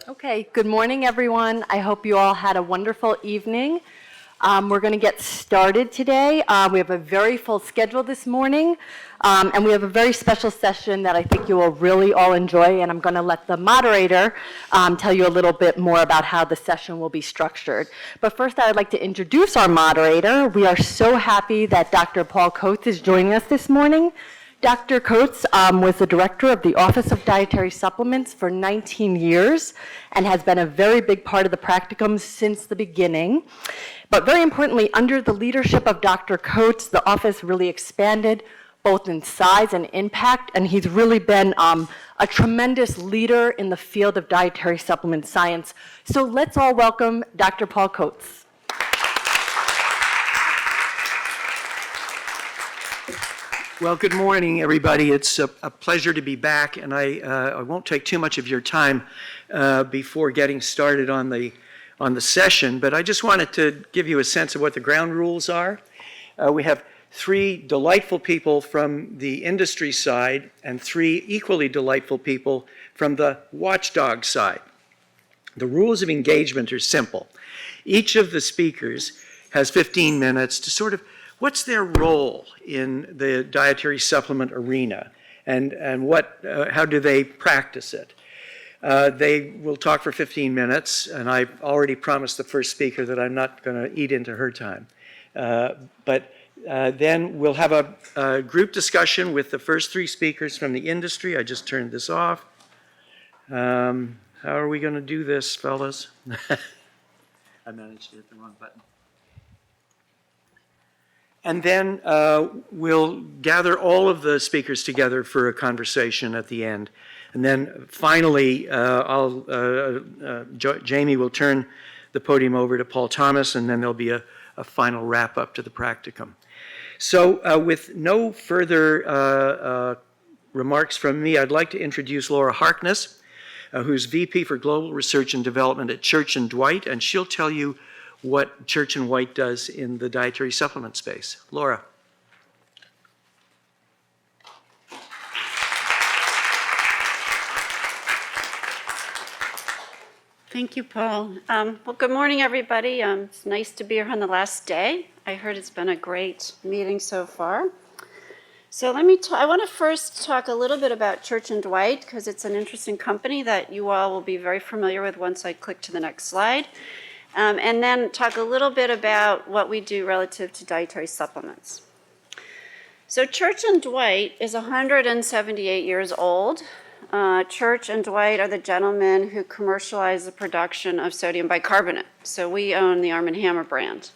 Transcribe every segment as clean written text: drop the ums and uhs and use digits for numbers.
Okay, good morning, everyone. I hope you all had a wonderful evening. We're going to get started today. We have a very full schedule this morning, and we have a very special session that I think you will really all enjoy, and I'm going to let the moderator tell you a little bit more about how the session will be structured. But first, I'd like to introduce our moderator. We are so happy that Dr. Paul Coates is joining us this morning. Dr. Coates was the director of the Office of Dietary Supplements for 19 years and has been a very big part of the practicum since the beginning. But very importantly, under the leadership of Dr. Coates, the office really expanded both in size and impact, and he's really been a tremendous leader in the field of dietary supplement science. So let's all welcome Dr. Paul Coates. Well, good morning, everybody. It's a pleasure to be back, and I won't take too much of your time before getting started on the session, but I just wanted to give you a sense of what the ground rules are. We have three delightful people from the industry side and three equally delightful people from the watchdog side. The rules of engagement are simple. Each of the speakers has 15 minutes to sort of what's their role in the dietary supplement arena, and how do they practice it? They will talk for 15 minutes, and I've already promised the first speaker that I'm not going to eat into her time. But then we'll have a group discussion with the first three speakers from the industry. I just turned this off. How are we going to do this, fellas? I managed to hit the wrong button. And then we'll gather all of the speakers together for a conversation at the end. And then finally, Jamie will turn the podium over to Paul Thomas, and then there'll be a final wrap-up to the practicum. So with no further remarks from me, I'd like to introduce Laura Harkness, who's VP for Global Research and Development at Church & Dwight, and she'll tell you what Church & Dwight does in the dietary supplement space. Laura. Thank you, Paul. Well, good morning, everybody. It's nice to be here on the last day. I heard it's been a great meeting so far. So I want to first talk a little bit about Church & Dwight because it's an interesting company that you all will be very familiar with once I click to the next slide. And then talk a little bit about what we do relative to dietary supplements. So Church & Dwight is 178 years old. Church & Dwight are the gentlemen who commercialize the production of sodium bicarbonate. So we own the Arm & Hammer brand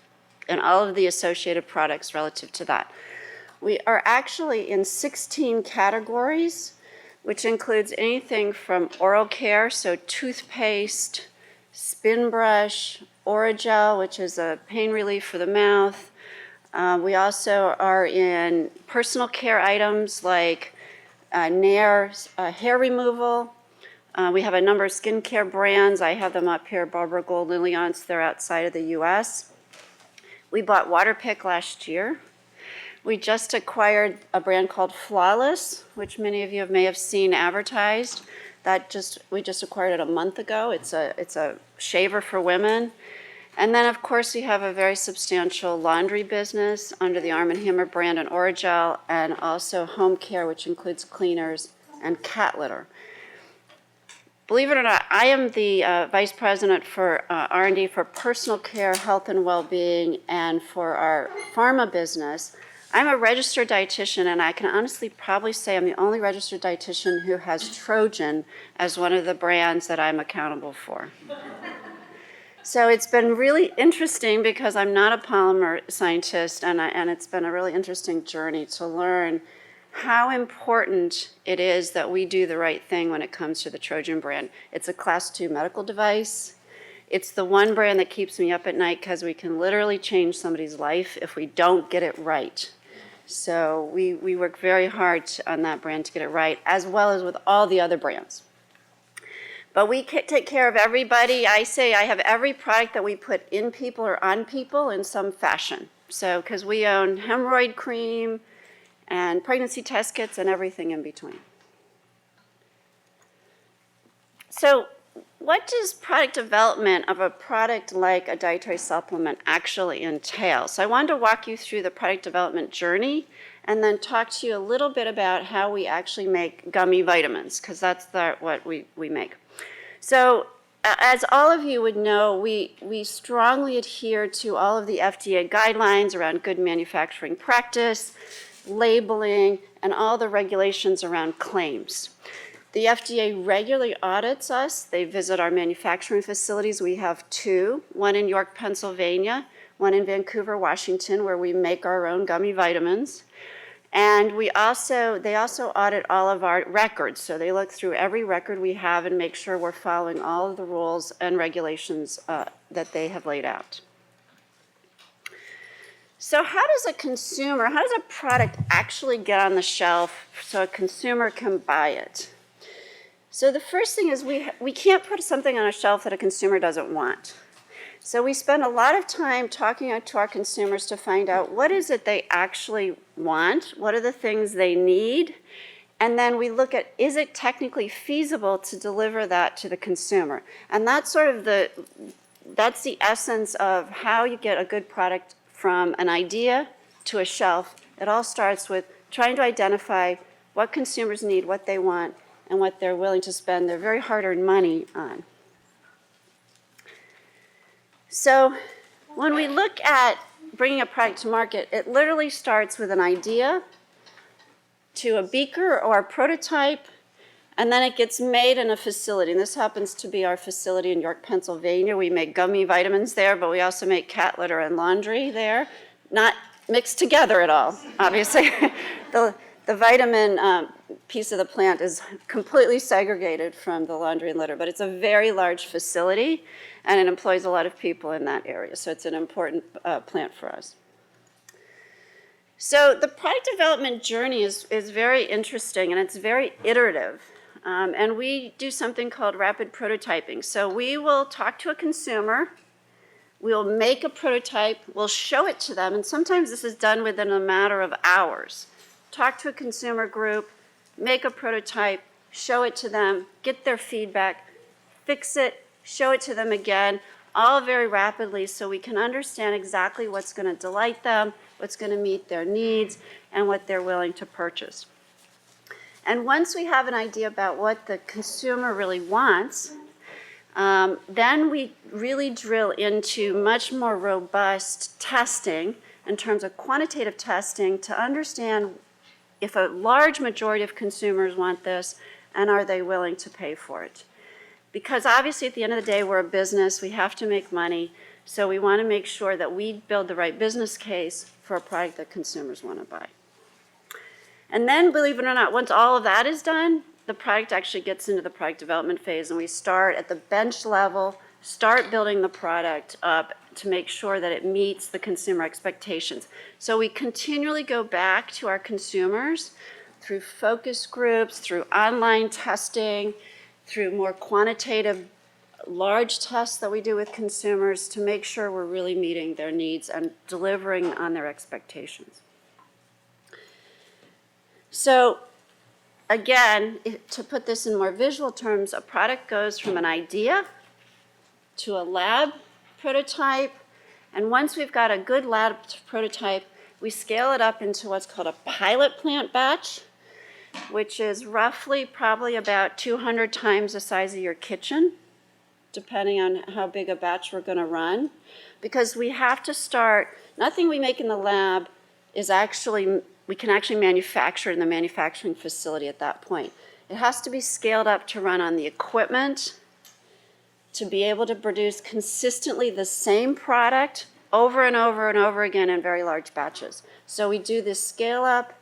and all of the associated products relative to that. We are actually in 16 categories, which includes anything from oral care, so toothpaste, spin brush, Oragel, which is a pain relief for the mouth. We also are in personal care items like Nair hair removal. We have a number of skincare brands. I have them up here, Barbara Gold, Liliance. They're outside of the US. We bought Waterpik last year. We just acquired a brand called Flawless, which many of you may have seen advertised. We just acquired it a month ago. It's a shaver for women. And then, of course, we have a very substantial laundry business under the Arm & Hammer brand and Oragel, and also home care, which includes cleaners and cat litter. Believe it or not, I am the Vice President for R&D for personal care, health and well-being, and for our pharma business. I'm a registered dietitian, and I can honestly probably say I'm the only registered dietitian who has Trojan as one of the brands that I'm accountable for. So it's been really interesting because I'm not a polymer scientist, and it's been a really interesting journey to learn how important it is that we do the right thing when it comes to the Trojan brand. It's a Class 2 medical device. It's the one brand that keeps me up at night because we can literally change somebody's life if we don't get it right. So we work very hard on that brand to get it right, as well as with all the other brands. But we take care of everybody. I say I have every product that we put in people or on people in some fashion. So, because we own hemorrhoid cream and pregnancy test kits and everything in between. So what does product development of a product like a dietary supplement actually entail? So I wanted to walk you through the product development journey and then talk to you a little bit about how we actually make gummy vitamins, because that's what we make. So as all of you would know, we strongly adhere to all of the FDA guidelines around good manufacturing practice, labeling, and all the regulations around claims. The FDA regularly audits us. They visit our manufacturing facilities. We have two, one in York, Pennsylvania, one in Vancouver, Washington, where we make our own gummy vitamins. And they also audit all of our records. So they look through every record we have and make sure we're following all of the rules and regulations that they have laid out. So how does a product actually get on the shelf so a consumer can buy it? So the first thing is we can't put something on a shelf that a consumer doesn't want. So we spend a lot of time talking to our consumers to find out what is it they actually want, what are the things they need, and then we look at, is it technically feasible to deliver that to the consumer? And that's that's the essence of how you get a good product from an idea to a shelf. It all starts with trying to identify what consumers need, what they want, and what they're willing to spend their very hard-earned money on. So when we look at bringing a product to market, it literally starts with an idea to a beaker or a prototype, and then it gets made in a facility. And this happens to be our facility in York, Pennsylvania. We make gummy vitamins there, but we also make cat litter and laundry there. Not mixed together at all, obviously. The vitamin piece of the plant is completely segregated from the laundry and litter, but it's a very large facility, and it employs a lot of people in that area, so it's an important plant for us. So the product development journey is very interesting, and it's very iterative, and we do something called rapid prototyping. So we will talk to a consumer, we'll make a prototype, we'll show it to them, and sometimes this is done within a matter of hours. Talk to a consumer group, make a prototype, show it to them, get their feedback, fix it, show it to them again, all very rapidly so we can understand exactly what's going to delight them, what's going to meet their needs, and what they're willing to purchase. And once we have an idea about what the consumer really wants, then we really drill into much more robust testing in terms of quantitative testing to understand if a large majority of consumers want this, and are they willing to pay for it? Because obviously at the end of the day, we're a business, we have to make money, so we want to make sure that we build the right business case for a product that consumers want to buy. And then, believe it or not, once all of that is done, the product actually gets into the product development phase, and we start at the bench level, start building the product up to make sure that it meets the consumer expectations. So we continually go back to our consumers through focus groups, through online testing, through more quantitative large tests that we do with consumers to make sure we're really meeting their needs and delivering on their expectations. So again, to put this in more visual terms, a product goes from an idea to a lab prototype, and once we've got a good lab prototype, we scale it up into what's called a pilot plant batch, which is roughly probably about 200 times the size of your kitchen, depending on how big a batch we're going to run, because we have to start, nothing we make in the lab is actually, we can actually manufacture in the manufacturing facility at that point. It has to be scaled up to run on the equipment, to be able to produce consistently the same product over and over and over again in very large batches. So we do this scale up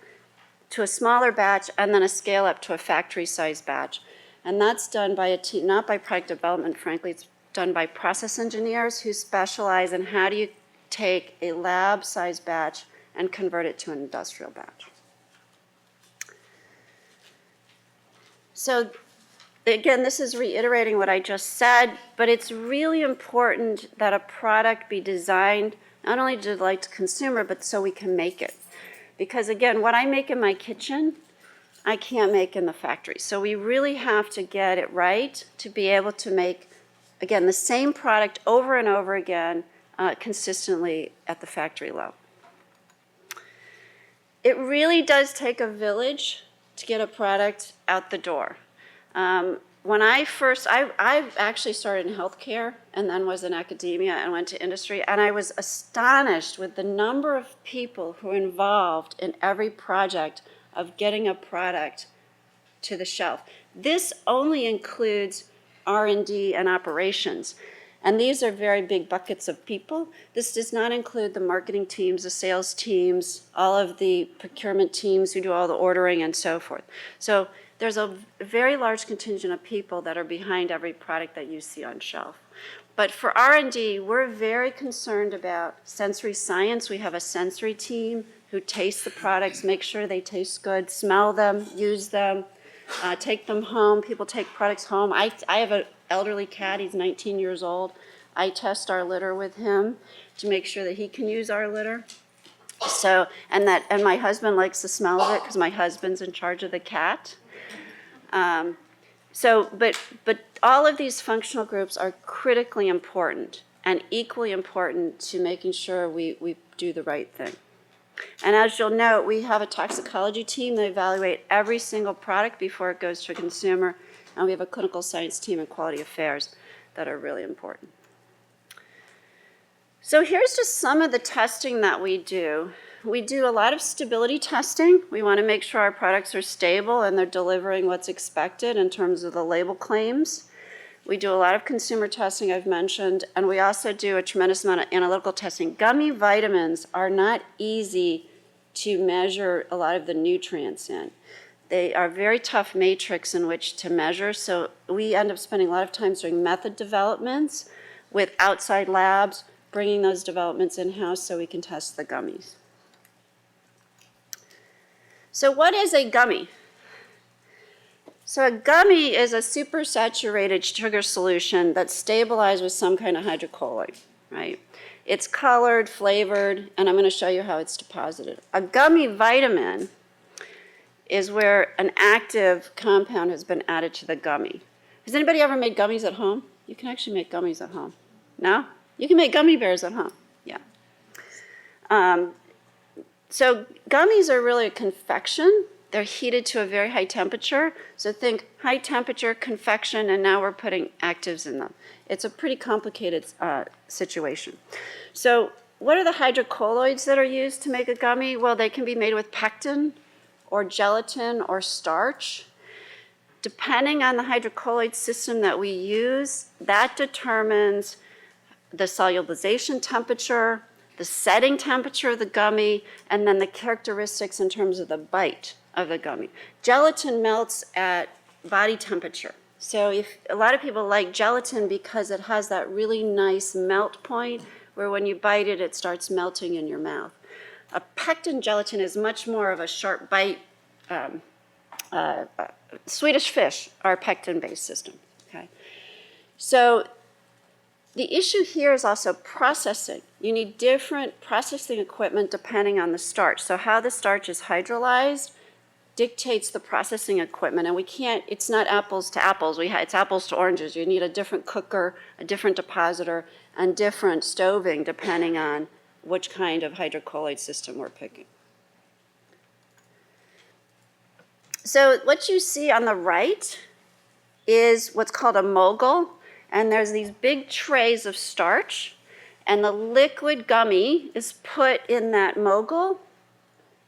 to a smaller batch and then a scale up to a factory size batch. And that's done by a team, not by product development, frankly, it's done by process engineers who specialize in how do you take a lab size batch and convert it to an industrial batch. So again, this is reiterating what I just said, but it's really important that a product be designed not only to delight the consumer, but so we can make it. Because again, what I make in my kitchen I can't make in the factory. So we really have to get it right to be able to make, again, the same product over and over again consistently at the factory level. It really does take a village to get a product out the door. When I actually started in healthcare and then was in academia and went to industry, and I was astonished with the number of people who are involved in every project of getting a product to the shelf. This only includes R&D and operations, and these are very big buckets of people. This does not include the marketing teams, the sales teams, all of the procurement teams who do all the ordering and so forth. So there's a very large contingent of people that are behind every product that you see on shelf. But for R&D, we're very concerned about sensory science. We have a sensory team who tastes the products, make sure they taste good, smell them, use them, take them home. People take products home. I have an elderly cat. He's 19 years old. I test our litter with him to make sure that he can use our litter. So, and my husband likes the smell of it because my husband's in charge of the cat. But all of these functional groups are critically important and equally important to making sure we do the right thing. And as you'll note, we have a toxicology team that evaluate every single product before it goes to a consumer, and we have a clinical science team and quality affairs that are really important. So here's just some of the testing that we do. We do a lot of stability testing. We want to make sure our products are stable and they're delivering what's expected in terms of the label claims. We do a lot of consumer testing, I've mentioned, and we also do a tremendous amount of analytical testing. Gummy vitamins are not easy to measure a lot of the nutrients in. They are a very tough matrix in which to measure, so we end up spending a lot of time doing method developments with outside labs, bringing those developments in-house so we can test the gummies. So what is a gummy? So a gummy is a supersaturated sugar solution that's stabilized with some kind of hydrocolloid, right? It's colored, flavored, and I'm going to show you how it's deposited. A gummy vitamin is where an active compound has been added to the gummy. Has anybody ever made gummies at home? You can actually make gummies at home. No? You can make gummy bears at home. Yeah. So gummies are really a confection. They're heated to a very high temperature. So think high temperature confection, and now we're putting actives in them. It's a pretty complicated situation. So what are the hydrocolloids that are used to make a gummy? Well, they can be made with pectin or gelatin or starch. Depending on the hydrocolloid system that we use, that determines the solubilization temperature, the setting temperature of the gummy, and then the characteristics in terms of the bite of the gummy. Gelatin melts at body temperature. So if a lot of people like gelatin because it has that really nice melt point where when you bite it, it starts melting in your mouth. A pectin gelatin is much more of a sharp bite. Swedish fish are a pectin-based system. Okay, so the issue here is also processing. You need different processing equipment depending on the starch. So how the starch is hydrolyzed dictates the processing equipment, and we can't, it's not apples to apples, it's apples to oranges. You need a different cooker, a different depositor, and different stoving depending on which kind of hydrocolloid system we're picking. So what you see on the right is what's called a mogul, and there's these big trays of starch, and the liquid gummy is put in that mogul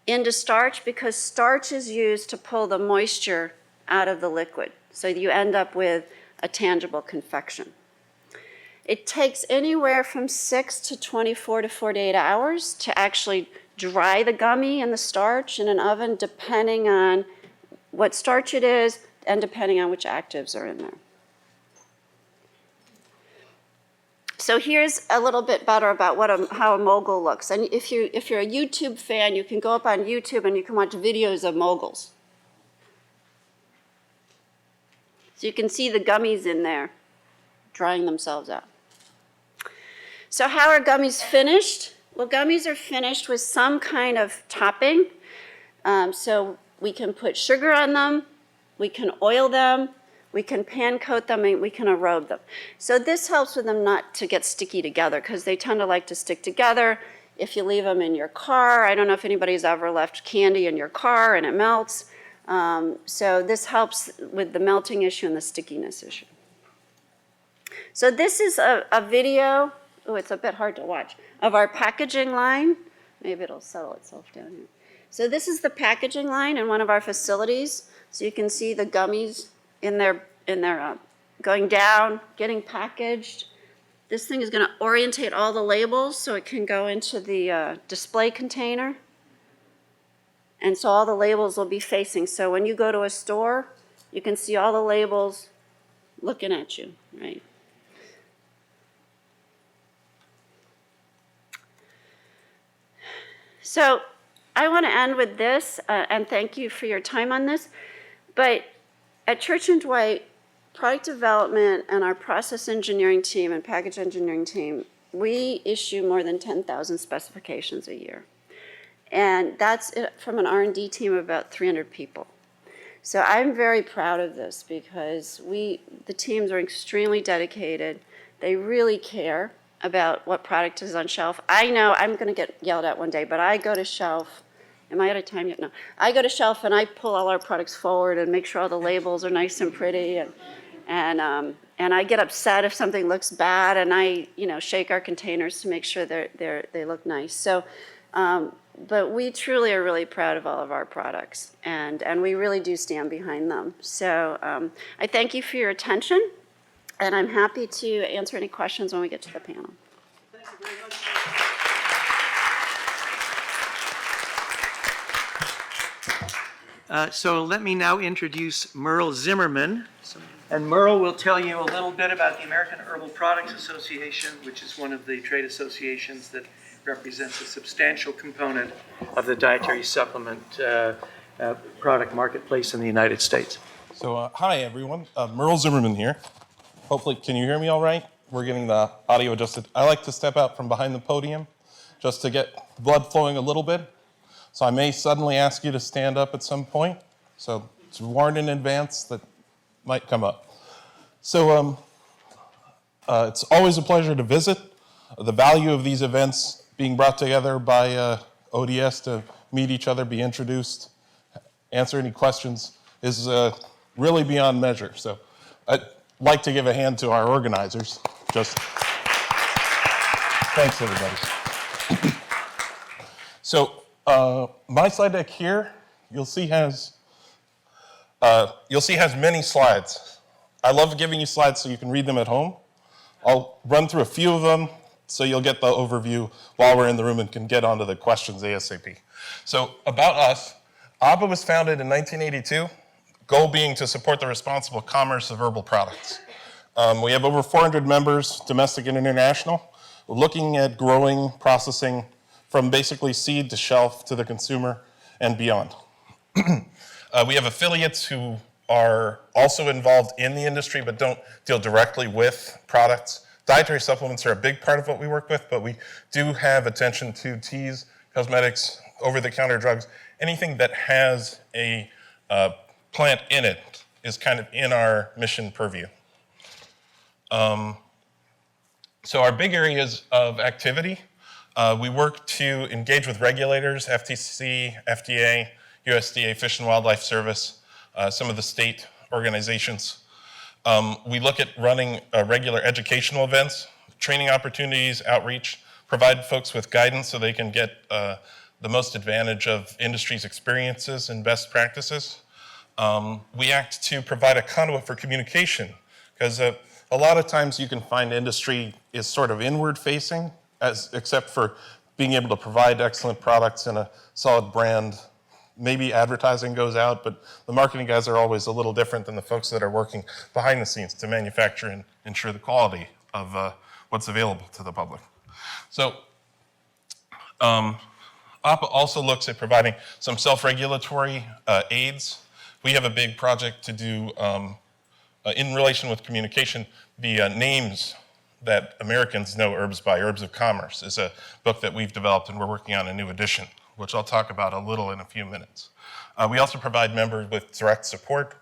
into starch because starch is used to pull the moisture out of the liquid. So you end up with a tangible confection. It takes anywhere from 6 to 24 to 48 hours to actually dry the gummy and the starch in an oven, depending on what starch it is and depending on which actives are in there. So here's a little bit better about how a mogul looks. And if you're a YouTube fan, you can go up on YouTube and you can watch videos of moguls. So you can see the gummies in there drying themselves out. So how are gummies finished? Well, gummies are finished with some kind of topping. So We can put sugar on them, we can oil them, we can pan coat them, and we can aerobe them. So this helps with them not to get sticky together because they tend to like to stick together. If you leave them in your car, I don't know if anybody's ever left candy in your car and it melts. So this helps with the melting issue and the stickiness issue. So this is a video, oh, it's a bit hard to watch, of our packaging line. Maybe it'll settle itself down here. So this is the packaging line in one of our facilities. So you can see the gummies in their going down, getting packaged. This thing is going to orientate all the labels so it can go into the display container. And so all the labels will be facing. So when you go to a store, you can see all the labels looking at you, right? So I want to end with this, and thank you for your time on this. But at Church & Dwight, product development and our process engineering team and package engineering team, we issue more than 10,000 specifications a year. And that's from an R&D team of about 300 people. So I'm very proud of this because the teams are extremely dedicated. They really care about what product is on shelf. I know I'm going to get yelled at one day, but I go to shelf. Am I out of time yet? No. I go to shelf and I pull all our products forward and make sure all the labels are nice and pretty. And I get upset if something looks bad, and I shake our containers to make sure they look nice. So, but we truly are really proud of all of our products, and we really do stand behind them. So I thank you for your attention, and I'm happy to answer any questions when we get to the panel. Thank you very much. So let me now introduce Merle Zimmermann. And Merle will tell you a little bit about the American Herbal Products Association, which is one of the trade associations that represents a substantial component of the dietary supplement product marketplace in the United States. So hi everyone, Merle Zimmermann here. Hopefully, can you hear me all right? We're getting the audio adjusted. I like to step out from behind the podium just to get the blood flowing a little bit. So I may suddenly ask you to stand up at some point. So it's warned in advance that might come up. So it's always a pleasure to visit. The value of these events being brought together by ODS to meet each other, be introduced, answer any questions is really beyond measure. So I'd like to give a hand to our organizers. Just thanks everybody. So my slide deck here, you'll see has many slides. I love giving you slides so you can read them at home. I'll run through a few of them so you'll get the overview while we're in the room and can get onto the questions ASAP. So about us, ABA was founded in 1982, goal being to support the responsible commerce of herbal products. We have over 400 members, domestic and international. We're looking at growing, processing from basically seed to shelf to the consumer and beyond. We have affiliates who are also involved in the industry but don't deal directly with products. Dietary supplements are a big part of what we work with, but we do have attention to teas, cosmetics, over-the-counter drugs. Anything that has a plant in it is kind of in our mission purview. So our big areas of activity, we work to engage with regulators, FTC, FDA, USDA, Fish and Wildlife Service, some of the state organizations. We look at running regular educational events, training opportunities, outreach, provide folks with guidance so they can get the most advantage of industry's experiences and best practices. We act to provide a conduit for communication, because a lot of times you can find industry is sort of inward facing, except for being able to provide excellent products and a solid brand. Maybe advertising goes out, but the marketing guys are always a little different than the folks that are working behind the scenes to manufacture and ensure the quality of what's available to the public. So APA also looks at providing some self-regulatory aids. We have a big project to do in relation with communication. The names that Americans know herbs by, Herbs of Commerce, is a book that we've developed and we're working on a new edition, which I'll talk about a little in a few minutes. We also provide members with direct support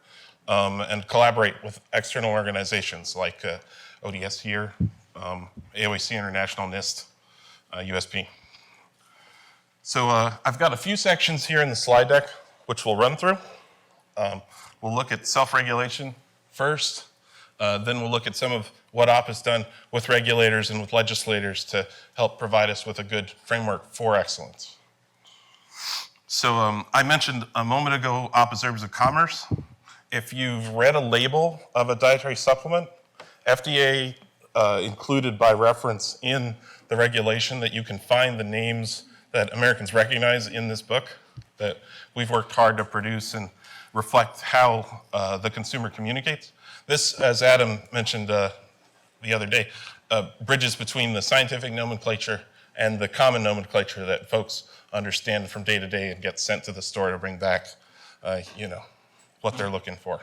and collaborate with external organizations like ODS here, AOAC International, NIST, USP. So I've got a few sections here in the slide deck which we'll run through. We'll look at self-regulation first, then we'll look at some of what OPP has done with regulators and with legislators to help provide us with a good framework for excellence. So I mentioned a moment ago OPP as herbs of commerce. If you've read a label of a dietary supplement, FDA included by reference in the regulation that you can find the names that Americans recognize in this book that we've worked hard to produce and reflect how the consumer communicates. This, as Adam mentioned the other day, bridges between the scientific nomenclature and the common nomenclature that folks understand from day to day and get sent to the store to bring back, what they're looking for.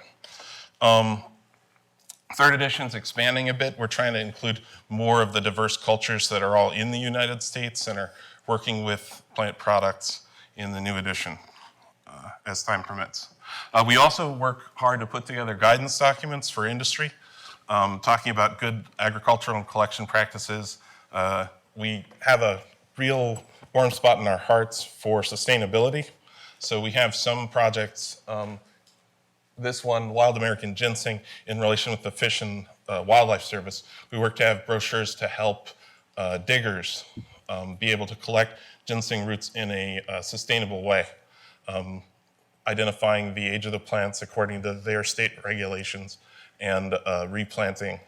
Third edition's expanding a bit. We're trying to include more of the diverse cultures that are all in the United States and are working with plant products in the new edition as time permits. We also work hard to put together guidance documents for industry, talking about good agricultural and collection practices. We have a real warm spot in our hearts for sustainability. So we have some projects, this one, Wild American Ginseng, in relation with the Fish and Wildlife Service. We work to have brochures to help diggers be able to collect ginseng roots in a sustainable way, identifying the age of the plants according to their state regulations and replanting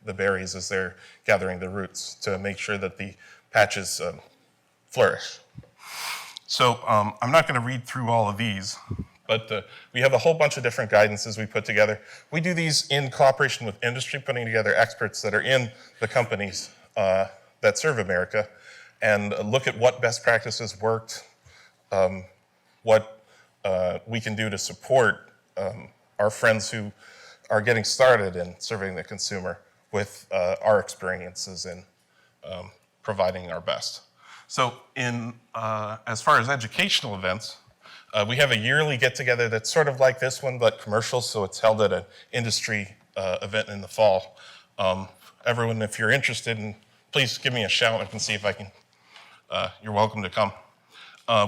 the berries as they're gathering the roots to make sure that the patches flourish. So I'm not going to read through all of these, but we have a whole bunch of different guidances we put together. We do these in cooperation with industry, putting together experts that are in the companies that serve America and look at what best practices worked, what we can do to support our friends who are getting started in serving the consumer with our experiences in providing our best. So as far as educational events, we have a yearly get-together that's sort of like this one, but commercial, so it's held at an industry event in the fall. Everyone, if you're interested, please give me a shout. I can see if I can, you're welcome to come.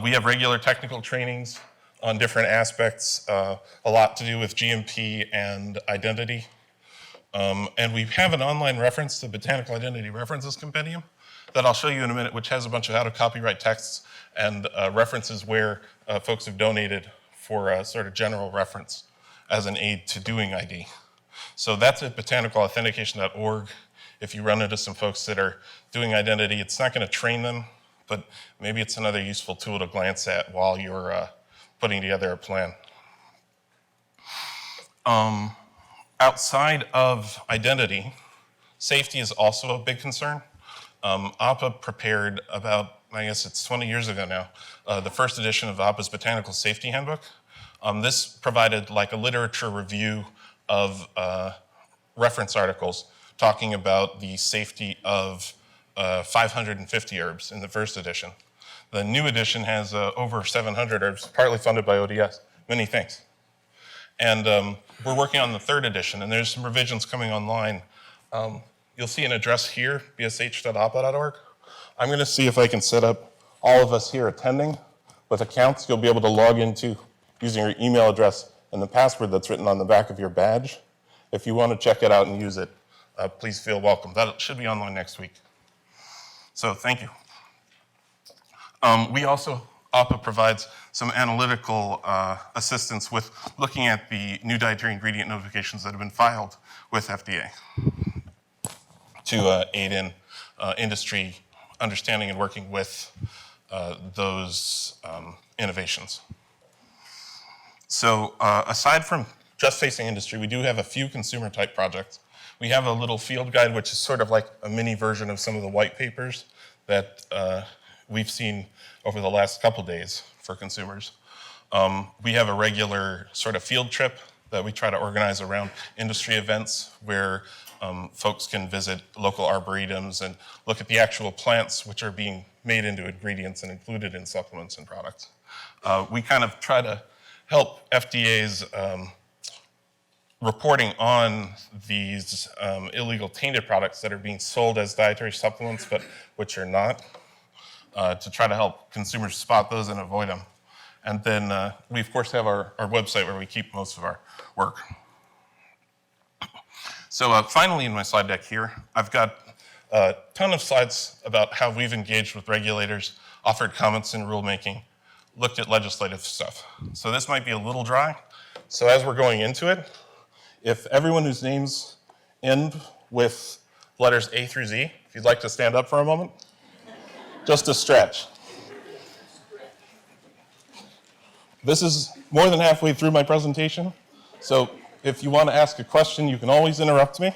We have regular technical trainings on different aspects, a lot to do with GMP and identity. And we have an online reference, the Botanical Identity References Compendium, that I'll show you in a minute, which has a bunch of how to copyright texts and references where folks have donated for a sort of general reference as an aid to doing ID. So that's at botanicalauthentication.org. If you run into some folks that are doing identity, it's not going to train them, but maybe it's another useful tool to glance at while you're putting together a plan. Outside of identity, safety is also a big concern. APA prepared about, I guess it's 20 years ago now, the first edition of APA's Botanical Safety Handbook. This provided like a literature review of reference articles talking about the safety of 550 herbs in the first edition. The new edition has over 700 herbs, partly funded by ODS. Many thanks. And we're working on the third edition, and there's some revisions coming online. You'll see an address here, bsh.apa.org. I'm going to see if I can set up all of us here attending with accounts. You'll be able to log into using your email address and the password that's written on the back of your badge. If you want to check it out and use it, please feel welcome. That should be online next week. So thank you. We also, APA provides some analytical assistance with looking at the new dietary ingredient notifications that have been filed with FDA to aid in industry understanding and working with those innovations. So aside from just facing industry, we do have a few consumer type projects. We have a little field guide, which is sort of like a mini version of some of the white papers that we've seen over the last couple days for consumers. We have a regular sort of field trip that we try to organize around industry events where folks can visit local arboretums and look at the actual plants which are being made into ingredients and included in supplements and products. We kind of try to help FDA's reporting on these illegal tainted products that are being sold as dietary supplements, but which are not, to try to help consumers spot those and avoid them. And then we, of course, have our website where we keep most of our work. So finally, in my slide deck here, I've got a ton of slides about how we've engaged with regulators, offered comments in rulemaking, looked at legislative stuff. So this might be a little dry. So as we're going into it, if everyone whose names end with letters A through Z, if you'd like to stand up for a moment, just a stretch. This is more than halfway through my presentation, so if you want to ask a question, you can always interrupt me.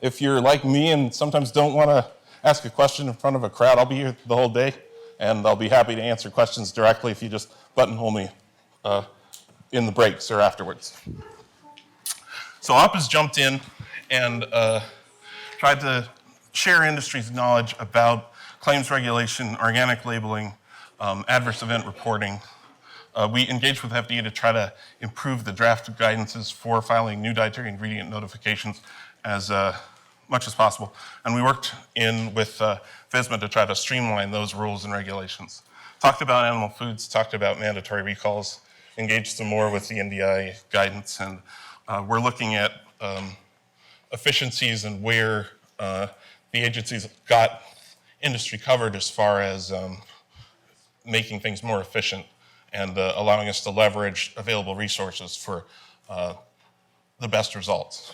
If you're like me and sometimes don't want to ask a question in front of a crowd, I'll be here the whole day, and I'll be happy to answer questions directly if you just buttonhole me in the breaks or afterwards. So OPPA's jumped in and tried to share industry's knowledge about claims regulation, organic labeling, adverse event reporting. We engaged with FDA to try to improve the draft guidances for filing new dietary ingredient notifications as much as possible. And we worked in with FSMA to try to streamline those rules and regulations. Talked about animal foods, talked about mandatory recalls, engaged some more with the NDI guidance, and we're looking at efficiencies and where the agencies got industry covered as far as making things more efficient and allowing us to leverage available resources for the best results.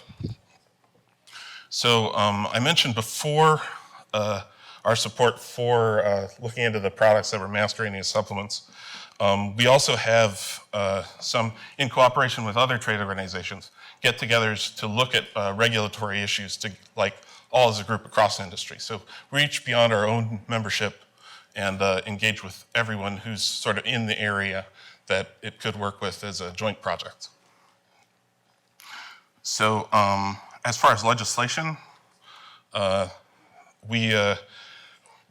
So I mentioned before our support for looking into the products that were masquerading as supplements. We also have some, in cooperation with other trade organizations, get-togethers to look at regulatory issues, to like all as a group across industry. So reach beyond our own membership and engage with everyone who's sort of in the area that it could work with as a joint project. So as far as legislation, we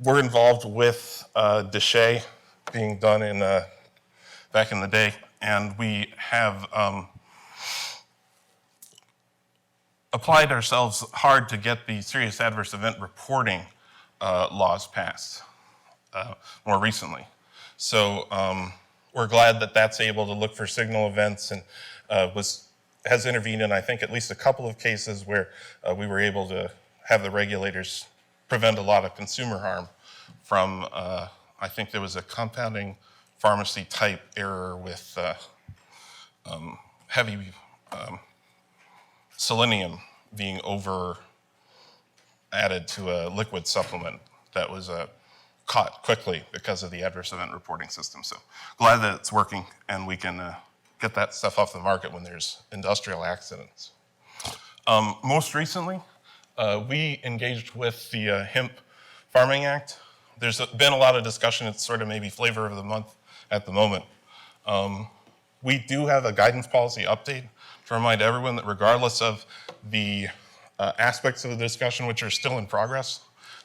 were involved with DSHEA being done in back in the day, and we have applied ourselves hard to get the serious adverse event reporting laws passed more recently. So we're glad that that's able to look for signal events and has intervened in, I think, at least a couple of cases where we were able to have the regulators prevent a lot of consumer harm from, I think there was a compounding pharmacy type error with heavy selenium being over added to a liquid supplement that was caught quickly because of the adverse event reporting system. So glad that it's working and we can get that stuff off the market when there's industrial accidents. Most recently, we engaged with the Hemp Farming Act. There's been a lot of discussion. It's sort of maybe flavor of the month at the moment. We do have a guidance policy update to remind everyone that regardless of the aspects of the discussion which are still in progress,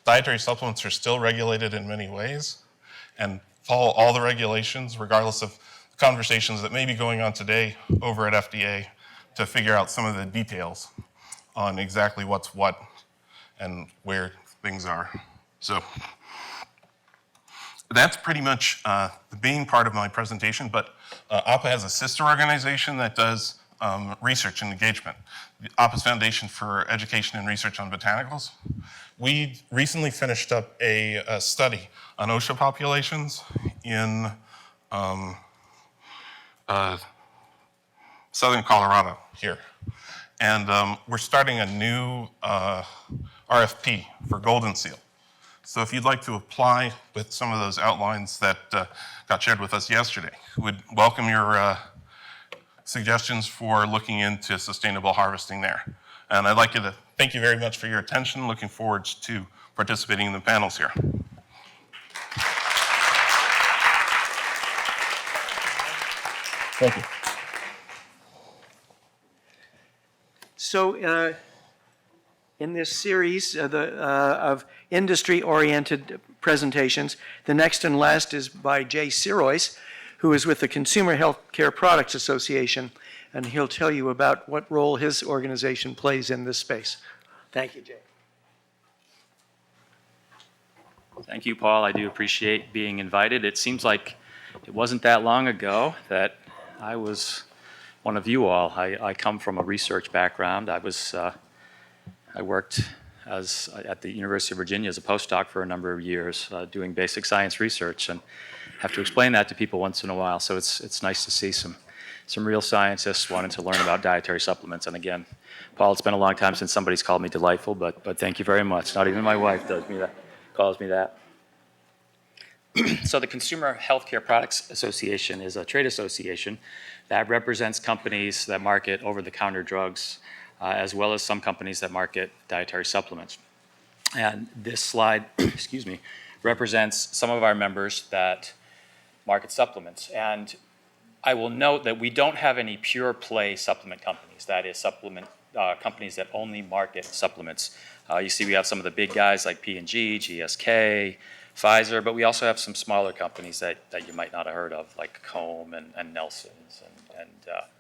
dietary supplements are still regulated in many ways and follow all the regulations regardless of conversations that may be going on today over at FDA to figure out some of the details on exactly what's what and where things are. So that's pretty much the main part of my presentation, but OPPA has a sister organization that does research and engagement, the OPPA's Foundation for Education and Research on Botanicals. We recently finished up a study on OSHA populations in southern Colorado here. And we're starting a new RFP for Golden Seal. So if you'd like to apply with some of those outlines that got shared with us yesterday, we'd welcome your suggestions for looking into sustainable harvesting there. And I'd like to thank you very much for your attention. Looking forward to participating in the panels here. Thank you. So in this series of industry-oriented presentations, the next and last is by Jay Sirois, who is with the Consumer Healthcare Products Association, and he'll tell you about what role his organization plays in this space. Thank you, Jay. Thank you, Paul. I do appreciate being invited. It seems like it wasn't that long ago that I was one of you all. I come from a research background. I worked at the University of Virginia as a postdoc for a number of years, doing basic science research, and have to explain that to people once in a while. So it's nice to see some real scientists wanting to learn about dietary supplements. And again, Paul, it's been a long time since somebody's called me delightful, but thank you very much. Not even my wife calls me that. So the Consumer Healthcare Products Association is a trade association that represents companies that market over-the-counter drugs, as well as some companies that market dietary supplements. And this slide, excuse me, represents some of our members that market supplements. And I will note that we don't have any pure play supplement companies, that is supplement companies that only market supplements. You see we have some of the big guys like P&G, GSK, Pfizer, but we also have some smaller companies that you might not have heard of, like Comb and Nelson's and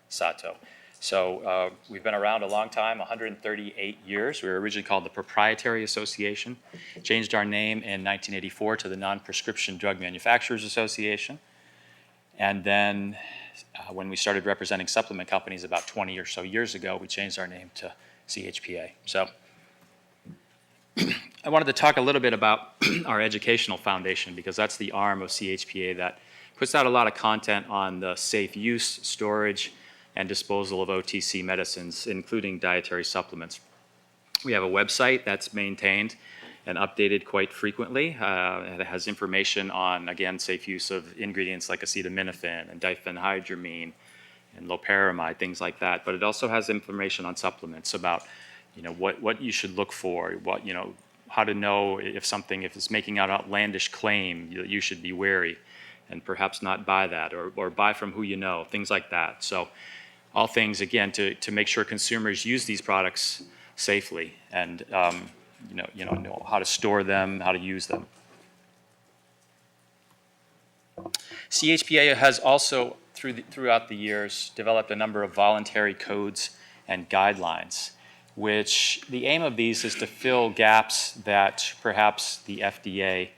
Sato. So we've been around a long time, 138 years. We were originally called the Proprietary Association, changed our name in 1984 to the Non-Prescription Drug Manufacturers Association. And then when we started representing supplement companies about 20 or so years ago, we changed our name to CHPA. So I wanted to talk a little bit about our educational foundation, because that's the arm of CHPA that puts out a lot of content on the safe use, storage, and disposal of OTC medicines, including dietary supplements. We have a website that's maintained and updated quite frequently. It has information on, again, safe use of ingredients like acetaminophen and diphenhydramine and loperamide, things like that. But it also has information on supplements about, what you should look for, how to know if it's making an outlandish claim, you should be wary and perhaps not buy that, or buy from who you know, things like that. So all things, again, to make sure consumers use these products safely and know how to store them, how to use them. CHPA has also, throughout the years, developed a number of voluntary codes and guidelines, which the aim of these is to fill gaps that perhaps the FDA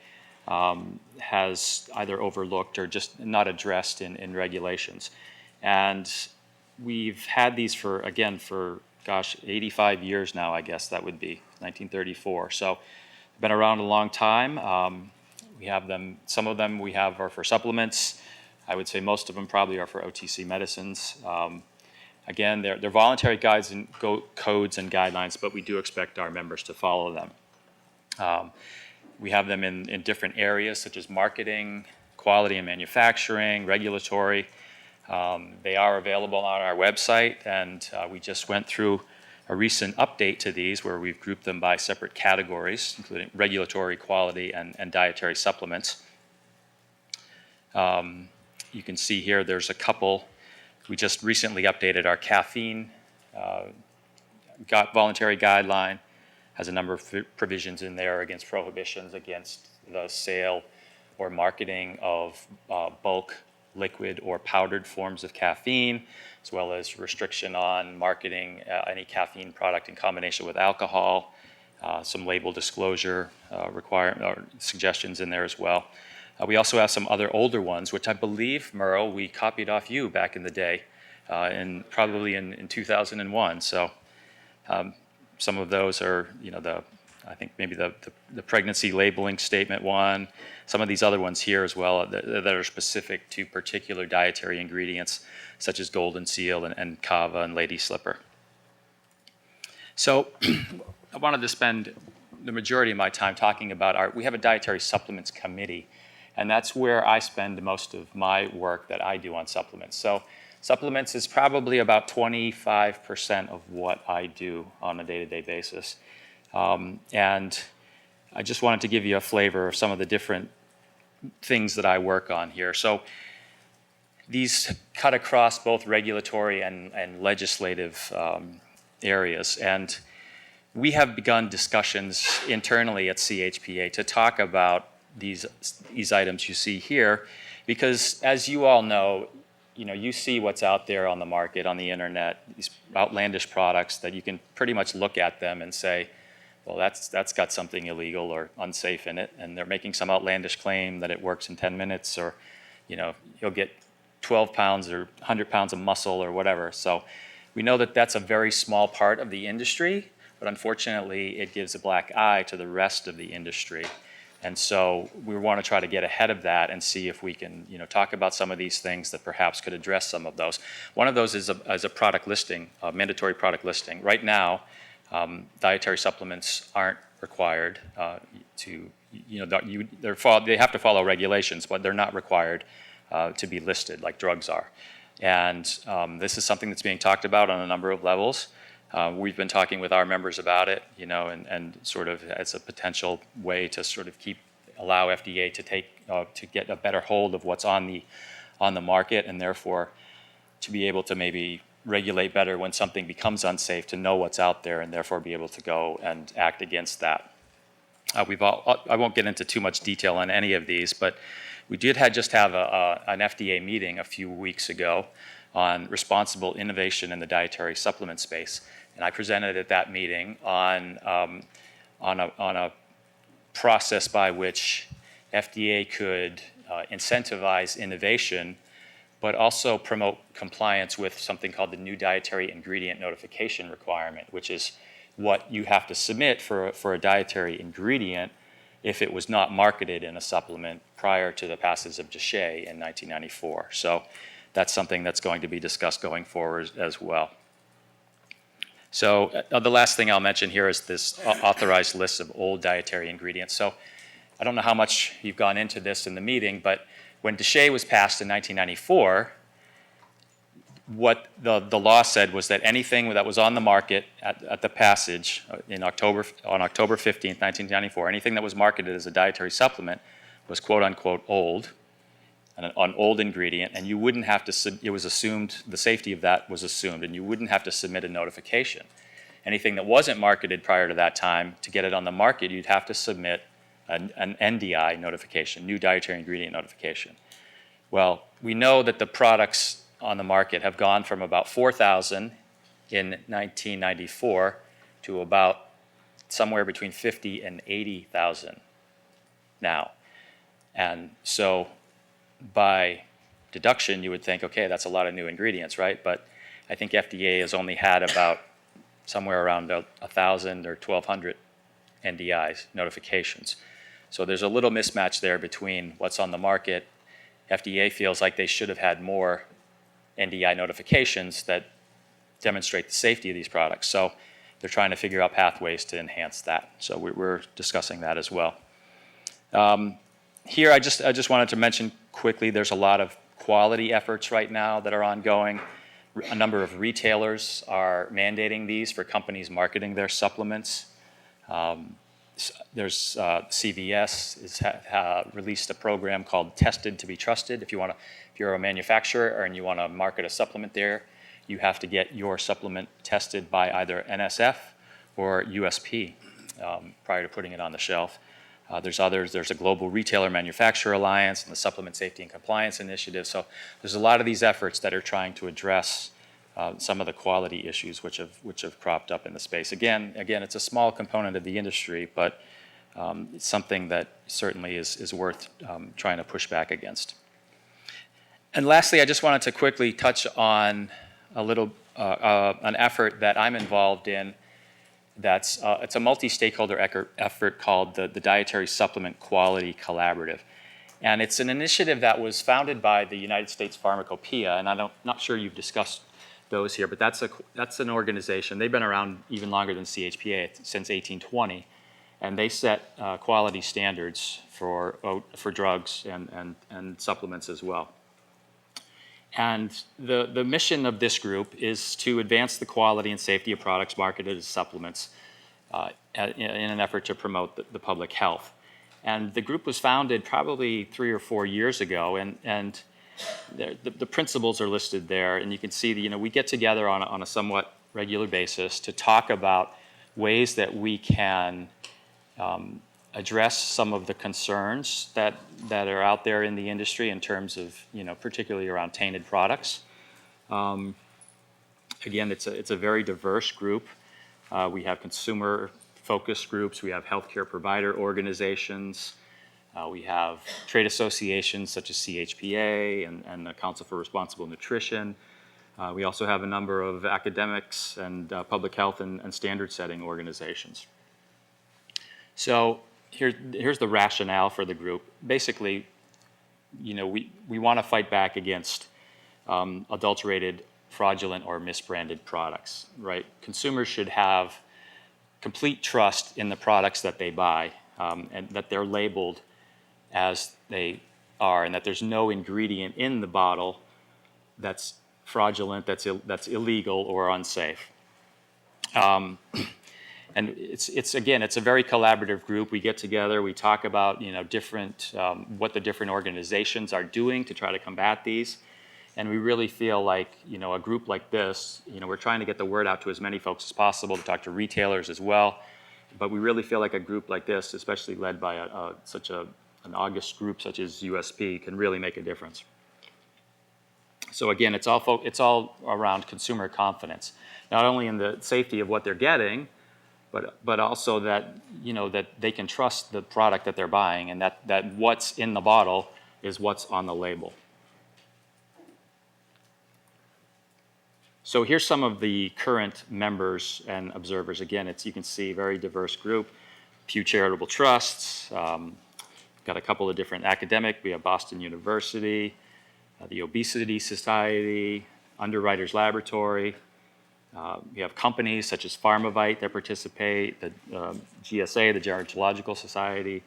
has either overlooked or just not addressed in regulations. And we've had these for 85 years now, I guess that would be, 1934. So been around a long time. We have them, some of them we have are for supplements. I would say most of them probably are for OTC medicines. Again, they're voluntary guides and codes and guidelines, but we do expect our members to follow them. We have them in different areas such as marketing, quality and manufacturing, regulatory. They are available on our website, and we just went through a recent update to these where we've grouped them by separate categories, including regulatory, quality, and dietary supplements. You can see here there's a couple. We just recently updated our caffeine voluntary guideline, has a number of provisions in there against prohibitions against the sale or marketing of bulk, liquid, or powdered forms of caffeine, as well as restriction on marketing any caffeine product in combination with alcohol, some label disclosure suggestions in there as well. We also have some other older ones, which I believe, Merle, we copied off you back in the day, probably in 2001. So some of those are, I think maybe the pregnancy labeling statement one, some of these other ones here as well that are specific to particular dietary ingredients, such as golden seal and kava and lady slipper. So I wanted to spend the majority of my time talking about we have a dietary supplements committee, and that's where I spend most of my work that I do on supplements. So supplements is probably about 25% of what I do on a day-to-day basis. And I just wanted to give you a flavor of some of the different things that I work on here. So these cut across both regulatory and legislative areas. And we have begun discussions internally at CHPA to talk about these items you see here Because as you all know, you see what's out there on the market, on the internet, these outlandish products that you can pretty much look at them and say, well, that's got something illegal or unsafe in it, and they're making some outlandish claim that it works in 10 minutes, or you'll get 12 pounds or 100 pounds of muscle or whatever. So we know that that's a very small part of the industry, but unfortunately it gives a black eye to the rest of the industry. And so we want to try to get ahead of that and see if we can talk about some of these things that perhaps could address some of those. One of those is a product listing, a mandatory product listing. Right now, dietary supplements aren't required they have to follow regulations, but they're not required to be listed like drugs are. And this is something that's being talked about on a number of levels. We've been talking with our members about it, and sort of as a potential way to sort of allow FDA to get a better hold of what's on the market, and therefore to be able to maybe regulate better when something becomes unsafe, to know what's out there and therefore be able to go and act against that. I won't get into too much detail on any of these, but we did just have an FDA meeting a few weeks ago on responsible innovation in the dietary supplement space. And I presented at that meeting on a process by which FDA could incentivize innovation, but also promote compliance with something called the new dietary ingredient notification requirement, which is what you have to submit for a dietary ingredient if it was not marketed in a supplement prior to the passage of Jay in 1994. So that's something that's going to be discussed going forward as well. So the last thing I'll mention here is this authorized list of old dietary ingredients. So I don't know how much you've gone into this in the meeting, but when Jay was passed in 1994, what the law said was that anything that was on the market at the passage on October 15th, 1994, anything that was marketed as a dietary supplement was quote unquote old, an old ingredient, and you wouldn't have to, it was assumed, the safety of that was assumed, and you wouldn't have to submit a notification. Anything that wasn't marketed prior to that time, to get it on the market, you'd have to submit an NDI notification, new dietary ingredient notification. Well, we know that the products on the market have gone from about 4,000 in 1994 to about somewhere between 50 and 80,000 now. And so by deduction, you would think, okay, that's a lot of new ingredients, right? But I think FDA has only had about somewhere around 1,000 or 1,200 NDIs, notifications. So there's a little mismatch there between what's on the market. FDA feels like they should have had more NDI notifications that demonstrate the safety of these products. So they're trying to figure out pathways to enhance that. So we're discussing that as well. Here, I just wanted to mention quickly, there's a lot of quality efforts right now that are ongoing. A number of retailers are mandating these for companies marketing their supplements. There's CVS has released a program called Tested to be Trusted. If you're a manufacturer and you want to market a supplement there, you have to get your supplement tested by either NSF or USP prior to putting it on the shelf. There's others. There's a Global Retailer Manufacturer Alliance and the Supplement Safety and Compliance Initiative. So there's a lot of these efforts that are trying to address some of the quality issues which have cropped up in the space. Again, it's a small component of the industry, but it's something that certainly is worth trying to push back against. And lastly, I just wanted to quickly touch on a little an effort that I'm involved in. It's a multi-stakeholder effort called the Dietary Supplement Quality Collaborative. And it's an initiative that was founded by the United States Pharmacopoeia, and I'm not sure you've discussed those here, but that's an organization. They've been around even longer than CHPA, since 1820, and they set quality standards for drugs and supplements as well. And the mission of this group is to advance the quality and safety of products marketed as supplements in an effort to promote the public health. And the group was founded probably 3 or 4 years ago, and the principles are listed there. And you can see that we get together on a somewhat regular basis to talk about ways that we can address some of the concerns that are out there in the industry in terms of, particularly around tainted products. Again, it's a very diverse group. We have consumer focus groups, we have healthcare provider organizations, we have trade associations such as CHPA and the Council for Responsible Nutrition. We also have a number of academics and public health and standard setting organizations. So here's the rationale for the group. Basically, we want to fight back against adulterated, fraudulent, or misbranded products, right? Consumers should have complete trust in the products that they buy, and that they're labeled as they are, and that there's no ingredient in the bottle that's fraudulent, that's illegal or unsafe. And it's a very collaborative group. We get together, we talk about what the different organizations are doing to try to combat these. And we really feel like, a group like this, we're trying to get the word out to as many folks as possible, to talk to retailers as well. But we really feel like a group like this, especially led by such an august group such as USP, can really make a difference. So again, it's all around consumer confidence, not only in the safety of what they're getting, but also that, that they can trust the product that they're buying, and that what's in the bottle is what's on the label. So here's some of the current members and observers. Again, you can see, very diverse group. Pew Charitable Trusts, got a couple of different academic. We have Boston University, the Obesity Society, Underwriters Laboratory. We have companies such as Pharmavite that participate, the GSA, the Gerontological Society,